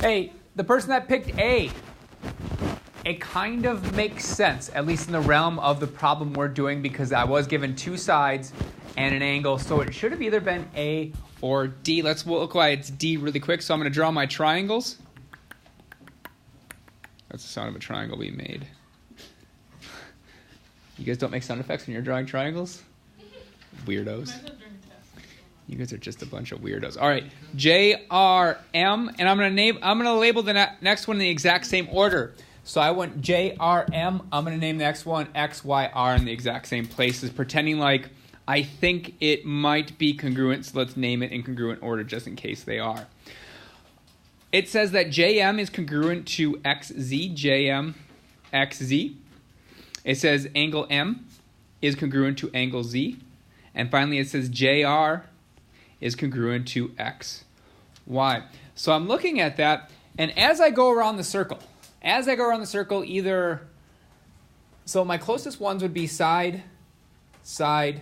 Hey, the person that picked A, it kind of makes sense, at least in the realm of the problem we're doing, because I was given two sides and an angle, so it should have either been A or D. Let's look why it's D really quick. So I'm going to draw my triangles. That's the sound of a triangle being made. You guys don't make sound effects when you're drawing triangles? Weirdos. You guys are just a bunch of weirdos. All right, JRM, and I'm gonna label the next one in the exact same order. So I went JRM. I'm gonna name the next one XYR in the exact same places, pretending like I think it might be congruent. So let's name it in congruent order just in case they are. It says that JM is congruent to XZ, JM, XZ. It says angle M is congruent to angle Z. And finally it says JR is congruent to X, Y. So I'm looking at that, and as I go around the circle, either, so my closest ones would be side, side,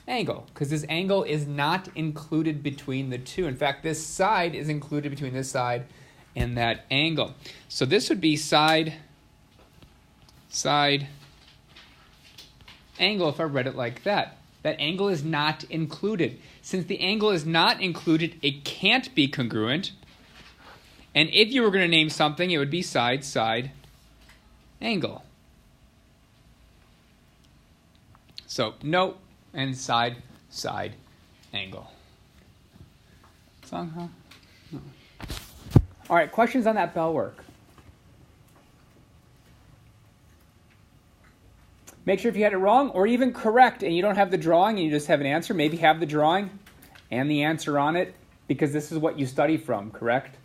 angle, because this angle is not included between the two. In fact, this side is included between this side and that angle. So this would be side, side, angle if I read it like that. That angle is not included. Since the angle is not included, it can't be congruent. And if you were going to name something, it would be side, side, angle. So no, and side, side, angle. Song, huh? No. All right, questions on that bell work? Make sure if you had it wrong or even correct and you don't have the drawing and you just have an answer, maybe have the drawing and the answer on it, because this is what you study from, correct?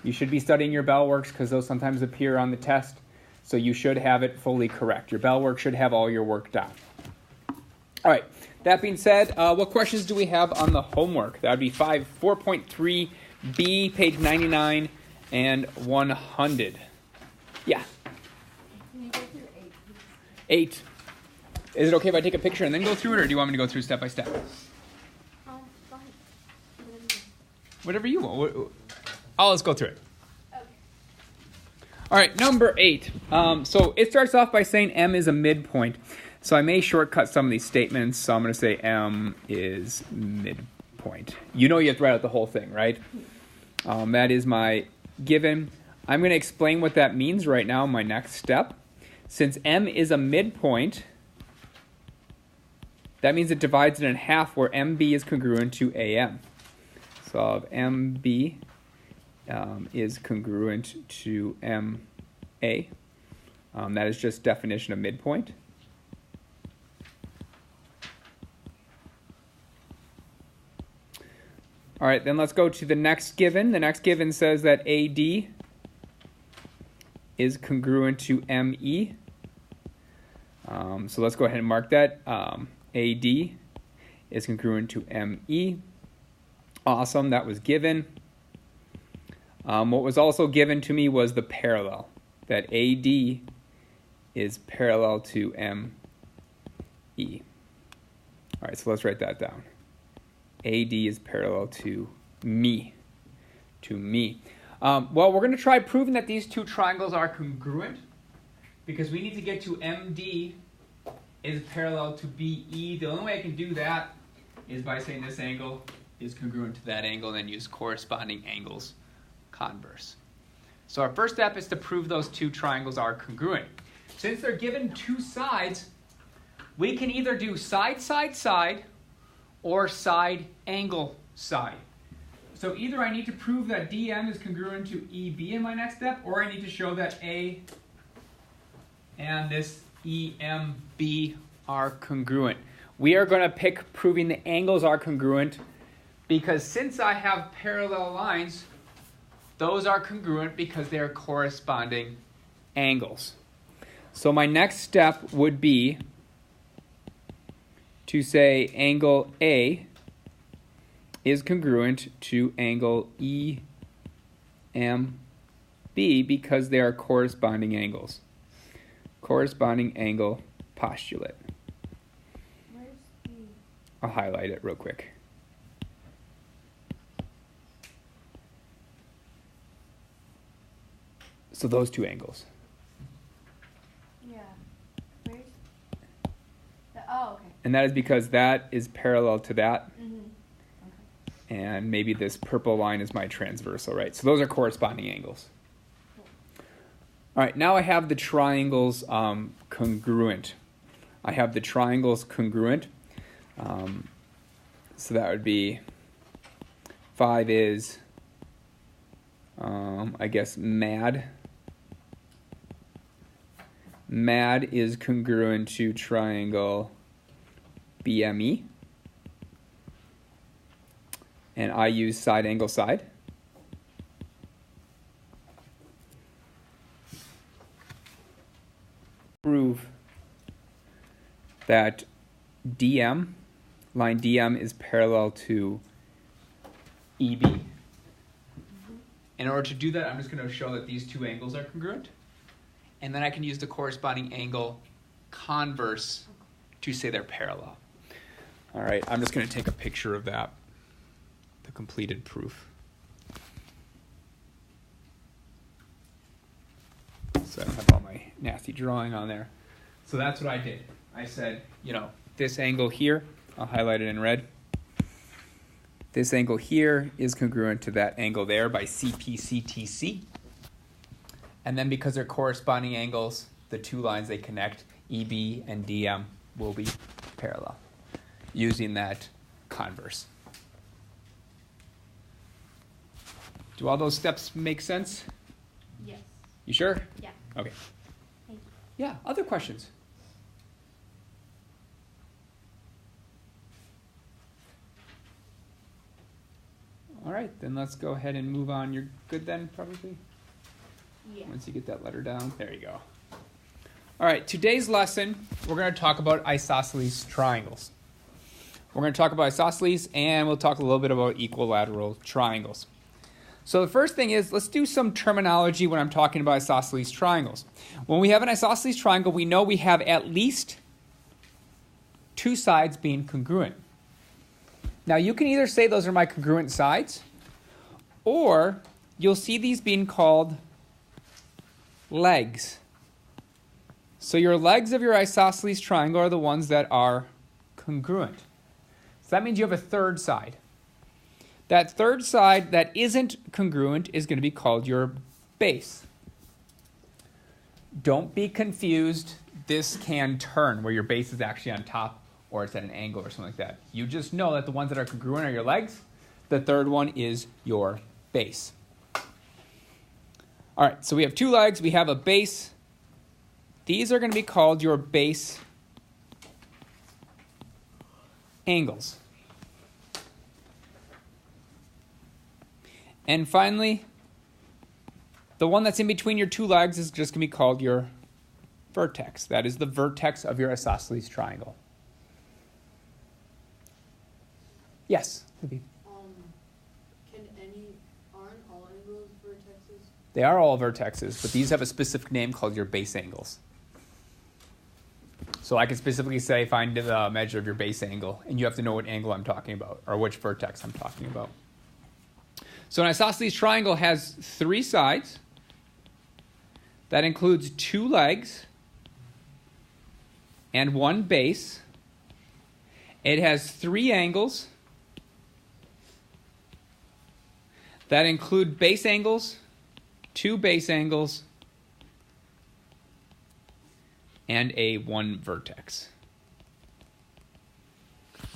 You should be studying your bell works because those sometimes appear on the test, so you should have it fully correct. Your bell work should have all your work done. All right, that being said, what questions do we have on the homework? That would be 4.3b, page 99 and 100. Yeah. 8. Is it okay if I take a picture and then go through it, or do you want me to go through step by step? Go ahead. Whatever you want. Let's go through it. Okay. All right, number 8. So it starts off by saying M is a midpoint. So I may shortcut some of these statements. So I'm going to say M is midpoint. You know you have to write out the whole thing, right? That is my given. I'm going to explain what that means right now in my next step. Since M is a midpoint, that means it divides it in half where MB is congruent to AM. So if MB is congruent to MA, that is just definition of midpoint. All right, then let's go to the next given. The next given says that AD is congruent to ME. So let's go ahead and mark that. AD is congruent to ME. Awesome, that was given. What was also given to me was the parallel, that AD is parallel to ME. All right, so let's write that down. AD is parallel to me. Well, we're going to try proving that these two triangles are congruent, because we need to get to MD is parallel to BE. The only way I can do that is by saying this angle is congruent to that angle, and then use corresponding angles converse. So our first step is to prove those two triangles are congruent. Since they're given two sides, we can either do side, side, side, or side, angle, side. So either I need to prove that DM is congruent to EB in my next step, or I need to show that A and this EMB are congruent. We are going to pick proving the angles are congruent, because since I have parallel lines, those are congruent because they are corresponding angles. So my next step would be to say angle A is congruent to angle EMB because they are corresponding angles. Corresponding angle postulate. Where's the... I'll highlight it real quick. So those two angles. Yeah. Where's oh, okay. And that is because that is parallel to that. Mm-hmm. Okay. And maybe this purple line is my transversal, right? So those are corresponding angles. Cool. All right, now I have the triangles congruent. I have the triangles congruent. So that would be 5 is, I guess, MAD. MAD is congruent to triangle BME. And I use side angle side. Prove that DM, line DM is parallel to EB. In order to do that, I'm just going to show that these two angles are congruent. And then I can use the corresponding angle converse to say they're parallel. All right, I'm just going to take a picture of that, the completed proof. So I don't have all my nasty drawing on there. So that's what I did. I said, this angle here, I'll highlight it in red. This angle here is congruent to that angle there by CPCTC. And then because they're corresponding angles, the two lines they connect, EB and DM, will be parallel using that converse. Do all those steps make sense? Yes. You sure? Yeah. Okay. Thank you. Yeah, other questions? All right, then let's go ahead and move on. You're good then, probably? Yeah. Once you get that letter down. There you go. All right, today's lesson, we're going to talk about isosceles triangles. We're going to talk about isosceles, and we'll talk a little bit about equilateral triangles. So the first thing is, let's do some terminology when I'm talking about isosceles triangles. When we have an isosceles triangle, we know we have at least two sides being congruent. Now, you can either say those are my congruent sides, or you'll see these being called legs. So your legs of your isosceles triangle are the ones that are congruent. So that means you have a third side. That third side that isn't congruent is going to be called your base. Don't be confused. This can turn where your base is actually on top or it's at an angle or something like that. You just know that the ones that are congruent are your legs. The third one is your base. All right, so we have two legs. We have a base. These are going to be called your base angles. And finally, the one that's in between your two legs is just going to be called your vertex. That is the vertex of your isosceles triangle. Yes? Aren't all angles vertexes? They are all vertexes, but these have a specific name called your base angles. So I can specifically say, find the measure of your base angle, and you have to know what angle I'm talking about, or which vertex I'm talking about. So an isosceles triangle has three sides. That includes two legs and one base. It has three angles. That include base angles, two base angles, and a one vertex.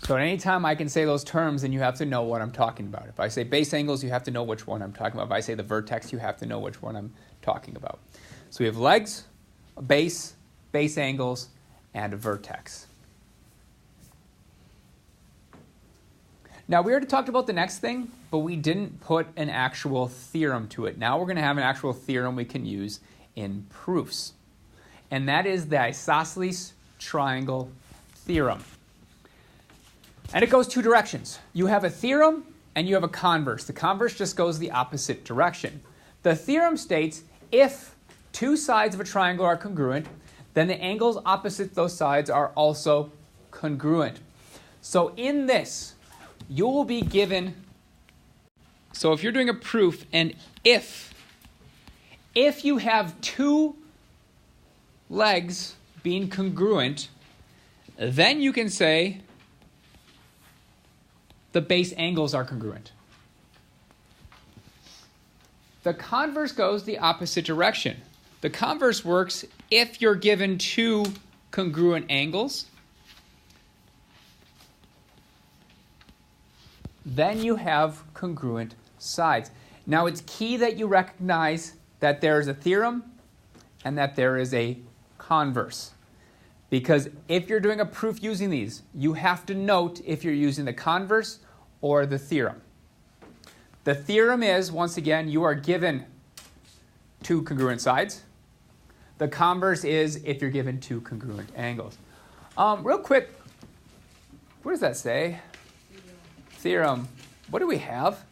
So at any time I can say those terms, and you have to know what I'm talking about. If I say base angles, you have to know which one I'm talking about. If I say the vertex, you have to know which one I'm talking about. So we have legs, a base, base angles, and a vertex. Now, we already talked about the next thing, but we didn't put an actual theorem to it. Now we're going to have an actual theorem we can use in proofs. And that is the isosceles triangle theorem. And it goes two directions. You have a theorem and you have a converse. The converse just goes the opposite direction. The theorem states if two sides of a triangle are congruent, then the angles opposite those sides are also congruent. So in this, you will be given, so if you're doing a proof, and if if you have two legs being congruent, then you can say the base angles are congruent. The converse goes the opposite direction. The converse works if you're given two congruent angles. Then you have congruent sides. Now it's key that you recognize that there is a theorem and that there is a converse. Because if you're doing a proof using these, you have to note if you're using the converse or the theorem. The theorem is, once again, you are given two congruent sides. The converse is if you're given two congruent angles. Real quick, what does that say? Theorem. What do we have?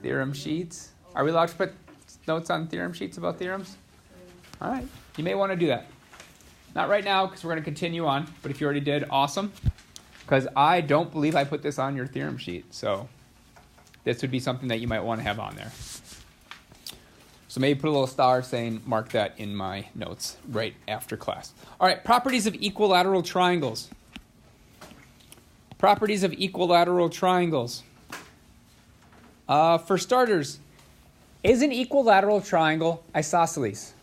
Theorem sheets. Are we allowed to put notes on theorem sheets about theorems? All right. You may want to do that. Not right now because we're going to continue on. But if you already did, awesome. Because I don't believe I put this on your theorem sheet. So this would be something that you might want to have on there. So maybe put a little star saying mark that in my notes right after class. All right. Properties of equilateral triangles. Properties of equilateral triangles. For starters, is an equilateral triangle isosceles?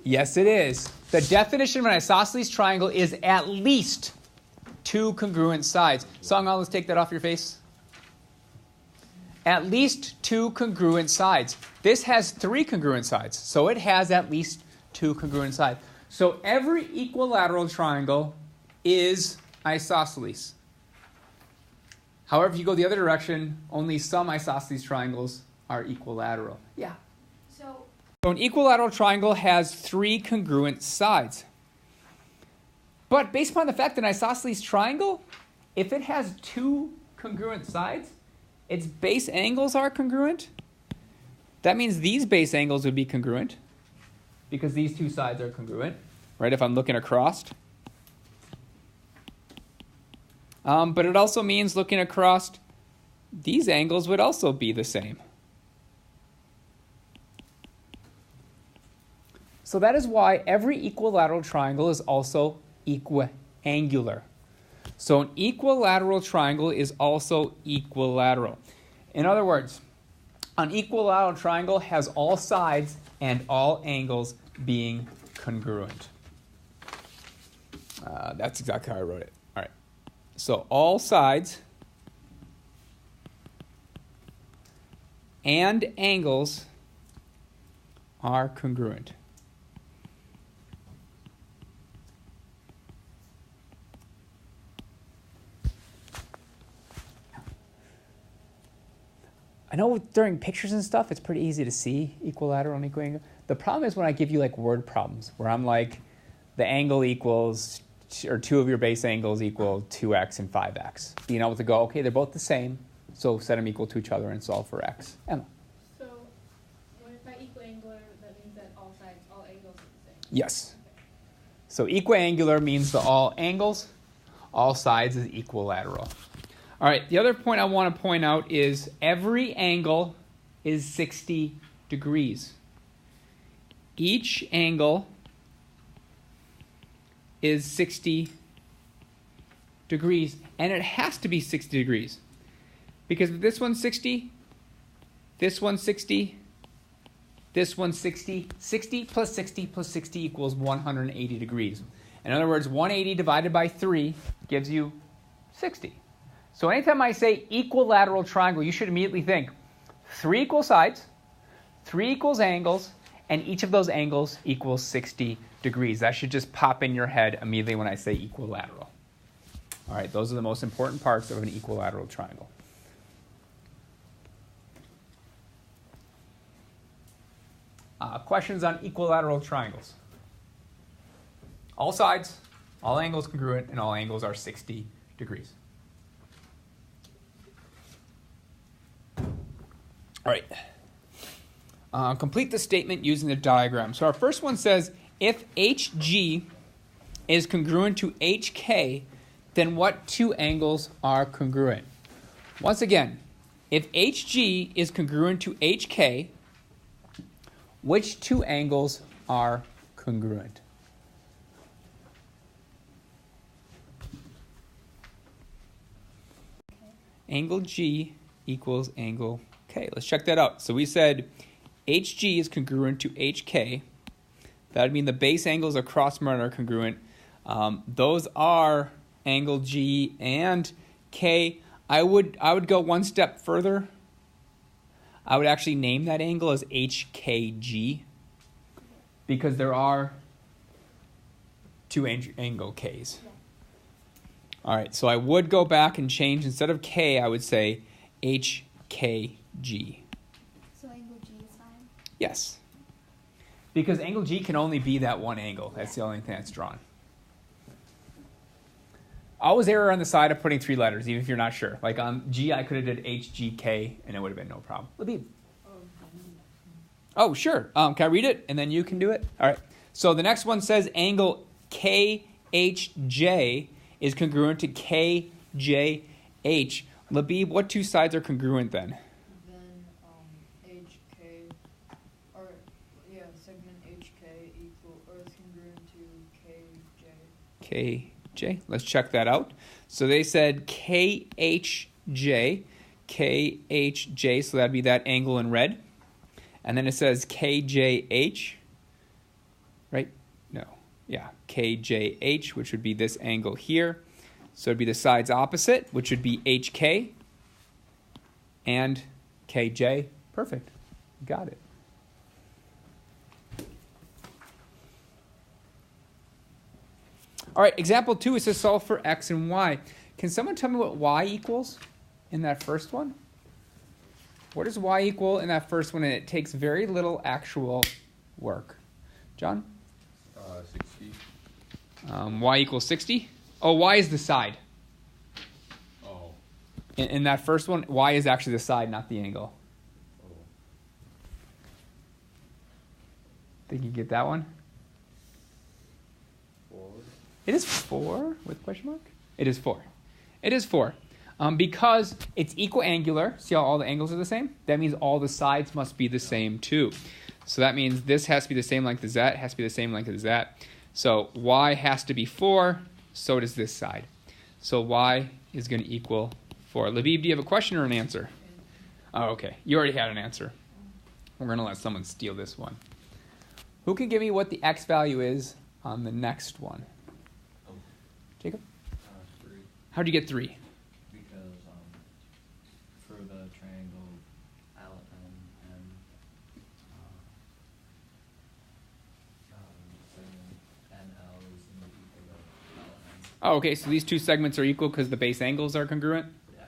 Yes, it is. The definition of an isosceles triangle is at least two congruent sides. Song-Al, let's take that off your face. At least two congruent sides. This has three congruent sides, so it has at least two congruent sides. So every equilateral triangle is isosceles. However, if you go the other direction, only some isosceles triangles are equilateral. Yeah. So an equilateral triangle has three congruent sides. But based upon the fact that an isosceles triangle, if it has two congruent sides, its base angles are congruent. That means these base angles would be congruent because these two sides are congruent, right, if I'm looking across. But it also means looking across, these angles would also be the same. So that is why every equilateral triangle is also equiangular. So an equilateral triangle is also equilateral. In other words, an equilateral triangle has all sides and all angles being congruent. That's exactly how I wrote it. All right. So all sides and angles are congruent. I know during pictures and stuff, it's pretty easy to see equilateral and equiangular. The problem is when I give you like word problems where I'm like, the angle equals, or two of your base angles equal 2x and 5x. Being able to go, okay, they're both the same, so set them equal to each other and solve for x. Emma. So, when it's not equiangular, that means that all sides, all angles are the same? Yes. So equiangular means the all angles, all sides is equilateral. All right, the other point I want to point out is every angle is 60 degrees. Each angle is 60 degrees, and it has to be 60 degrees. Because if this one's 60, this one's 60, this one's 60, 60 plus 60 plus 60 equals 180 degrees. In other words, 180 divided by 3 gives you 60. So anytime I say equilateral triangle, you should immediately think 3 equal sides, 3 equals angles, and each of those angles equals 60 degrees. That should just pop in your head immediately when I say equilateral. All right, those are the most important parts of an equilateral triangle. Questions on equilateral triangles? All sides, all angles congruent, and all angles are 60 degrees. All right. Complete the statement using the diagram. So our first one says, if HG is congruent to HK, then what two angles are congruent? Once again, if HG is congruent to HK, which two angles are congruent? Angle G equals angle K. Let's check that out. So we said HG is congruent to HK. That would mean the base angles across from it are congruent. Those are angle G and K. I would go one step further. I would actually name that angle as HKG because there are two angle Ks. All right, so I would go back and change, instead of K, I would say HKG. So angle G is fine? Yes. Because angle G can only be that one angle. That's the only thing that's drawn. Always error on the side of putting three letters, even if you're not sure. Like on G, I could have did HGK, and it would have been no problem. Labib. Oh, sure. Can I read it, and then you can do it? All right. So the next one says angle KHJ is congruent to KJH. Labib, what two sides are congruent then? Then HK, or yeah, segment HK is congruent to KJ. KJ. Let's check that out. So they said KHJ, KHJ, so that'd be that angle in red. And then it says KJH, right? No. Yeah, KJH, which would be this angle here. So it'd be the sides opposite, which would be HK and KJ. Perfect. Got it. All right, example 2, it says solve for x and y. Can someone tell me what y equals in that first one? What does y equal in that first one? And it takes very little actual work. John? 60. Y equals 60? Oh, y is the side. Oh. In that first one, y is actually the side, not the angle. Oh. Think you get that one? 4. It is 4 with question mark? It is 4. It is 4. Because it's equiangular. See how all the angles are the same? That means all the sides must be the same too. So that means this has to be the same length as that, has to be the same length as that. So y has to be 4, so does this side. So y is going to equal 4. Labib, do you have a question or an answer? Oh, okay. You already had an answer. We're going to let someone steal this one. Who can give me what the x value is on the next one? Oh. Jacob? 3. How'd you get 3? Because for the triangle LMN, NL is equal to LN. Oh, okay. So these two segments are equal because the base angles are congruent? Yeah.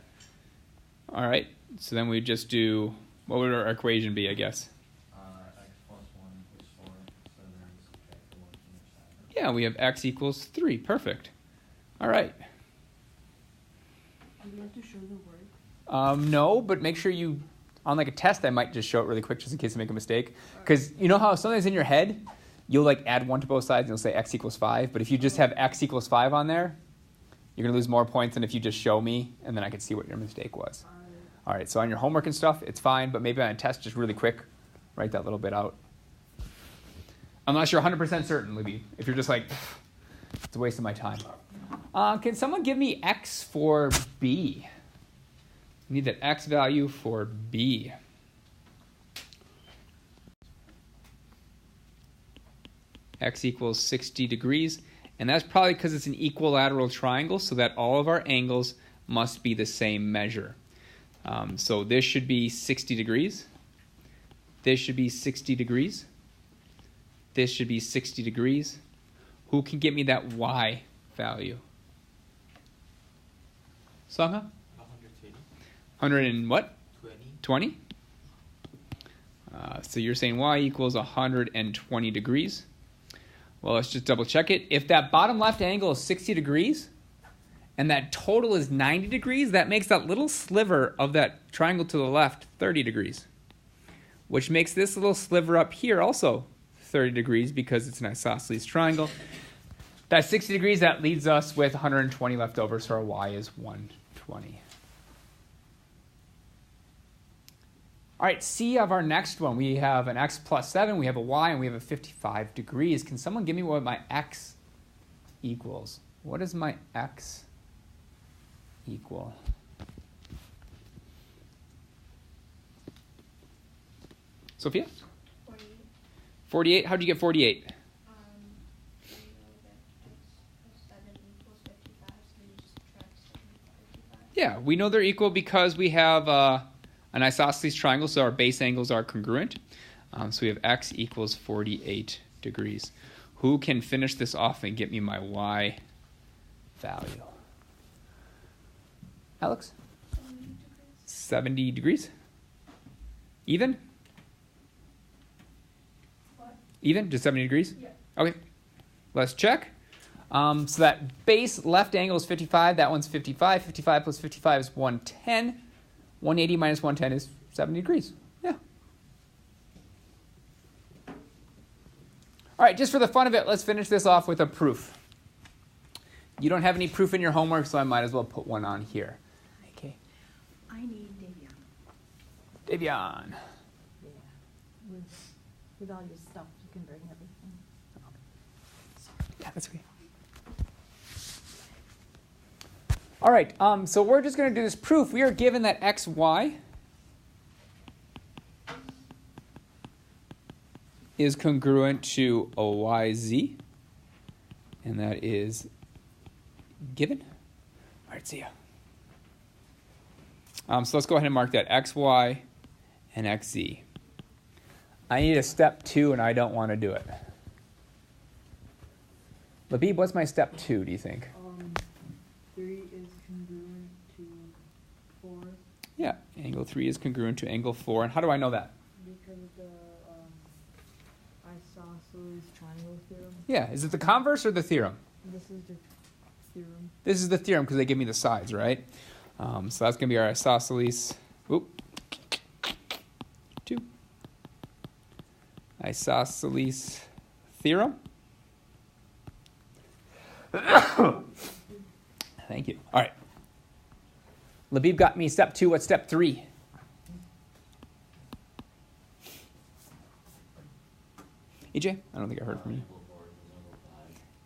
All right. So then we just do, what would our equation be, I guess? X plus 1 is 4, so there's x 1 on each side. Yeah, we have x equals 3. Perfect. All right. Do you have to show the work? No, but make sure you, on like a test, I might just show it really quick just in case I make a mistake. Because you know how sometimes in your head, you'll like add 1 to both sides and you'll say x equals 5. But if you just have x equals 5 on there, you're going to lose more points than if you just show me and then I can see what your mistake was. All right, so on your homework and stuff, it's fine. But maybe on a test, just really quick, write that little bit out. Unless you're 100% certain, Libby. If you're just like, it's a waste of my time. Can someone give me x for b? I need that x value for b. X equals 60 degrees. And that's probably because it's an equilateral triangle, so that all of our angles must be the same measure. So this should be 60 degrees. This should be 60 degrees. This should be 60 degrees. Who can get me that y value? Sangha? 100 and what? 20? So you're saying y equals 120 degrees. Well, let's just double check it. If that bottom left angle is 60 degrees and that total is 90 degrees, that makes that little sliver of that triangle to the left 30 degrees, which makes this little sliver up here also 30 degrees because it's an isosceles triangle. That's 60 degrees. That leaves us with 120 left over, so our y is 120. All right, C of our next one. We have an x plus 7, we have a y, and we have a 55 degrees. Can someone give me what my x equals? What does my x equal? Sophia? 48. 48? How'd you get 48? We know that x plus 7 equals 55, so we just subtract 7 from 55. Yeah, we know they're equal because we have an isosceles triangle, so our base angles are congruent. So we have x equals 48 degrees. Who can finish this off and get me my y value? Alex? 70 degrees? Even? What? Even? Just 70 degrees? Yeah. Okay. Let's check. So that base left angle is 55. That one's 55. 55 plus 55 is 110. 180 minus 110 is 70 degrees. Yeah. All right, just for the fun of it, let's finish this off with a proof. You don't have any proof in your homework, so I might as well put one on here. Okay. I need Davion. Davion. Yeah. With all your stuff, you can bring everything. Yeah, that's okay. All right, so we're just going to do this proof. We are given that xy is congruent to a yz, and that is given. All right, see ya. So let's go ahead and mark that xy and xz. I need a step 2, and I don't want to do it. Labib, what's my step 2, do you think? 3 is congruent to 4 Yeah, angle 3 is congruent to angle 4. And how do I know that? because of the isosceles triangle theorem. Yeah, is it the converse or the theorem? This is the theorem. This is the theorem because they give me the sides, right? So that's going to be our isosceles. Oop. 2. Isosceles theorem. Thank you. All right. Labib got me step 2. What's step 3? EJ? I don't think I heard from you.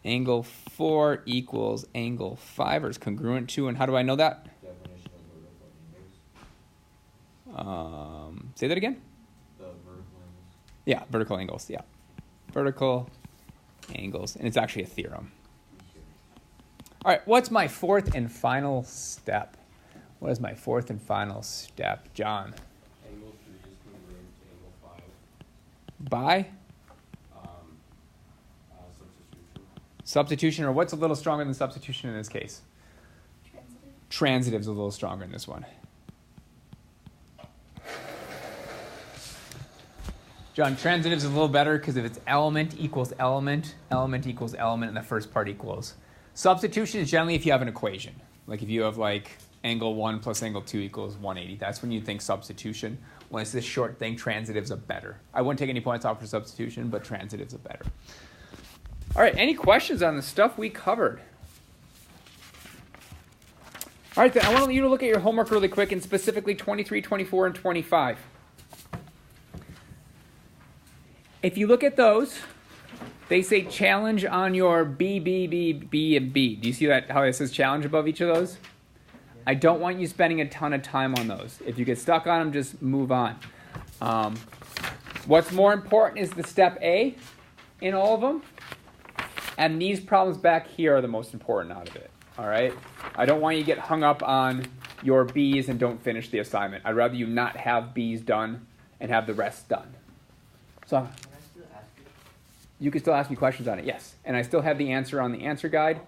Angle 4 equals angle 5, or is congruent to, and how do I know that? Definition of vertical angles. Say that again? The vertical angles. Yeah, vertical angles, yeah. Vertical angles, and it's actually a theorem. All right, what's my fourth and final step? What is my fourth and final step, John? Angle 3 is congruent to angle 5. By Substitution. substitution, or what's a little stronger than substitution in this case? Transitive. Transitive's a little stronger in this one. John, transitive's a little better because if it's element equals element, element equals element, and the first part equals. Substitution is generally if you have an equation. Like if you have like angle 1 plus angle 2 equals 180. That's when you think substitution. When it's this short thing, transitives are better. I wouldn't take any points off for substitution, but transitives are better. All right, any questions on the stuff we covered? All right, then I want you to look at your homework really quick, and specifically 23, 24, and 25. If you look at those, they say challenge on your B, B, B, B, and B. Do you see that, how it says challenge above each of those? I don't want you spending a ton of time on those. If you get stuck on them, just move on. What's more important is the step A in all of them. And these problems back here are the most important out of it. All right? I don't want you to get hung up on your B's and don't finish the assignment. I'd rather you not have B's done and have the rest done. So Can I still ask you? you can still ask me questions on it, yes. And I still have the answer on the answer guide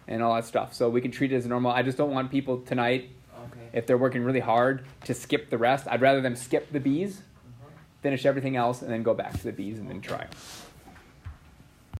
and all that stuff. So we can treat it as normal. I just don't want people tonight, Okay. if they're working really hard, to skip the rest. I'd rather them skip the B's, finish everything else, and then go back to the B's and then try 'em.